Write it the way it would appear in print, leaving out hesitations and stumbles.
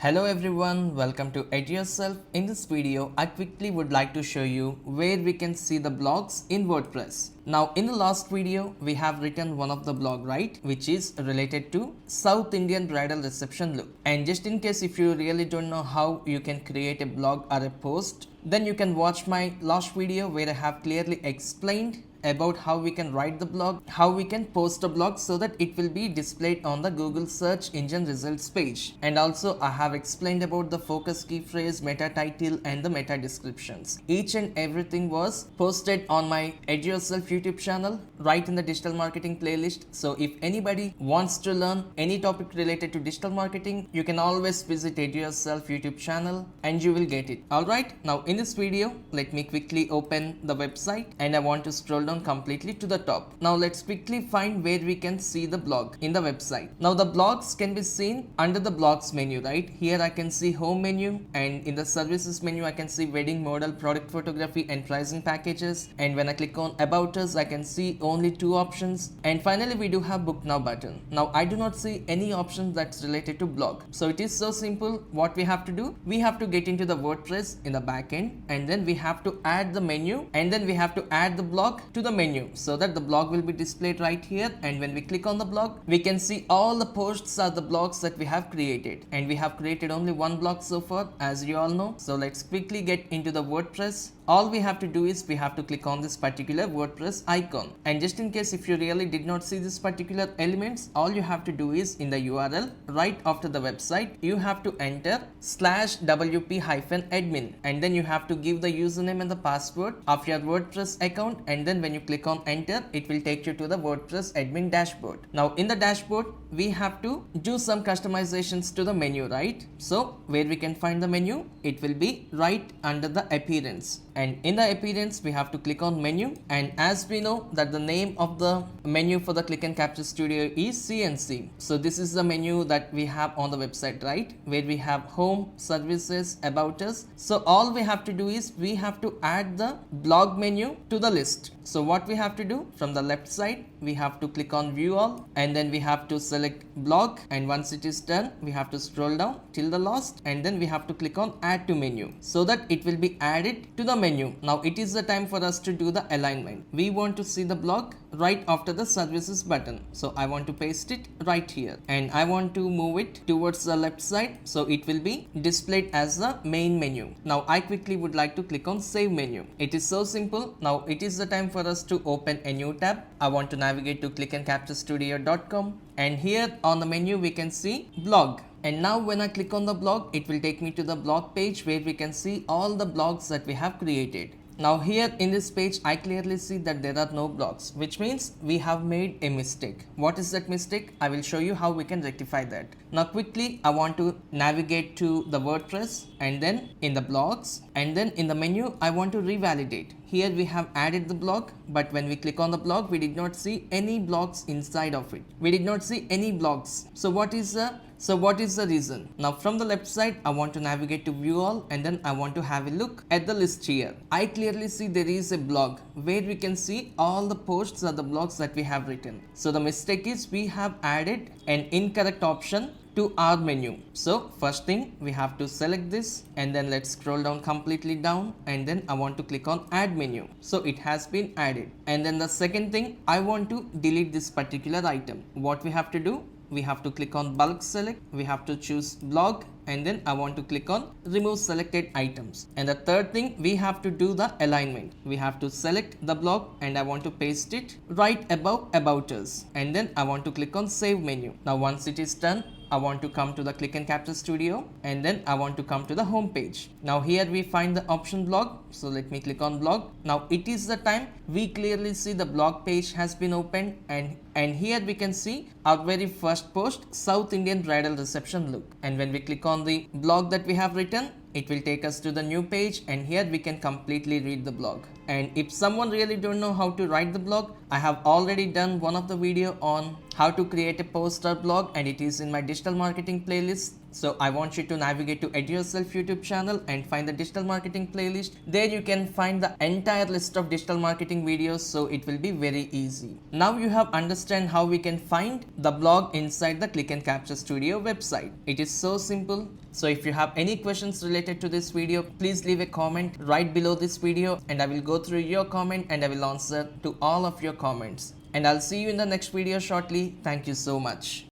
Hello everyone, welcome to Edurself. In this video, I quickly would like to show you where we can see the blogs in WordPress. Now in the last video, we have written one of the blog, right? Which is related to South Indian bridal reception look. And just in case if you really don't know how you can create a blog or a post, then you can watch my last video where I have clearly explained about how we can write the blog, how we can post a blog so that it will be displayed on the Google search engine results page. And also I have explained about the focus key phrase, meta title and the meta descriptions. Each and everything was posted on my Edurself YouTube channel right in the digital marketing playlist. So if anybody wants to learn any topic related to digital marketing, you can always visit Edurself YouTube channel and you will get it. Alright, now in this video, let me quickly open the website and I want to scroll down completely to the top. Now let's quickly find where we can see the blog in the website. Now the blogs can be seen under the blogs menu, right? Here I can see home menu, and in the services menu I can see wedding, model, product photography and pricing packages. And when I click on about us, I can see only two options. And finally we do have book now button. Now I do not see any option that's related to blog. So it is so simple. What we have to do, we have to get into the WordPress in the backend, and then we have to add the menu, and then we have to add the blog to the menu so that the blog will be displayed right here. And when we click on the blog, we can see all the posts are the blogs that we have created, and we have created only one blog so far, as you all know. So let's quickly get into the WordPress. All we have to do is we have to click on this particular WordPress icon. And just in case if you really did not see this particular elements, all you have to do is in the URL right after the website, you have to enter /wp-admin, and then you have to give the username and the password of your WordPress account. And then when you click on enter, it will take you to the WordPress admin dashboard. Now in the dashboard, we have to do some customizations to the menu, right? So where we can find the menu, it will be right under the appearance. And in the appearance, we have to click on menu. And as we know that the name of the menu for the click and capture studio is CNC. So this is the menu that we have on the website, right? Where we have home, services, about us. So all we have to do is we have to add the blog menu to the list. So what we have to do, from the left side, we have to click on view all, and then we have to select blog. And once it is done, we have to scroll down till the last, and then we have to click on add to menu so that it will be added to the menu. Now it is the time for us to do the alignment. We want to see the blog right after the services button. So I want to paste it right here, and I want to move it towards the left side so it will be displayed as the main menu. Now I quickly would like to click on save menu. It is so simple. Now it is the time for us to open a new tab. I want to navigate to clickandcapturestudio.com, and here on the menu we can see blog. And now when I click on the blog, it will take me to the blog page where we can see all the blogs that we have created. Now here in this page, I clearly see that there are no blogs, which means we have made a mistake. What is that mistake? I will show you how we can rectify that. Now quickly, I want to navigate to the WordPress, and then in the blogs, and then in the menu, I want to revalidate. Here we have added the blog, but when we click on the blog, we did not see any blogs inside of it. We did not see any blogs. So what is the reason? Now from the left side, I want to navigate to view all, and then I want to have a look at the list here. I clearly see there is a blog where we can see all the posts are the blogs that we have written. So the mistake is we have added an incorrect option to our menu. So first thing, we have to select this, and then let's scroll down completely down, and then I want to click on add menu. So it has been added. And then the second thing, I want to delete this particular item. What we have to do, we have to click on bulk select, we have to choose blog, and then I want to click on remove selected items. And the third thing, we have to do the alignment. We have to select the blog, and I want to paste it right above about us, and then I want to click on save menu. Now once it is done, I want to come to the click and capture studio, and then I want to come to the home page. Now here we find the option blog. So let me click on blog. Now it is the time we clearly see the blog page has been opened, and here we can see our very first post, South Indian bridal reception look. And when we click on the blog that we have written, it will take us to the new page, and here we can completely read the blog. And if someone really don't know how to write the blog, I have already done one of the video on how to create a poster blog, and it is in my digital marketing playlist. So I want you to navigate to Edurself YouTube channel and find the digital marketing playlist. There you can find the entire list of digital marketing videos, so it will be very easy. Now you have understand how we can find the blog inside the Click and Capture Studio website. It is so simple. So if you have any questions related to this video, please leave a comment right below this video and I will go through your comment and I will answer to all of your comments. And I'll see you in the next video shortly. Thank you so much.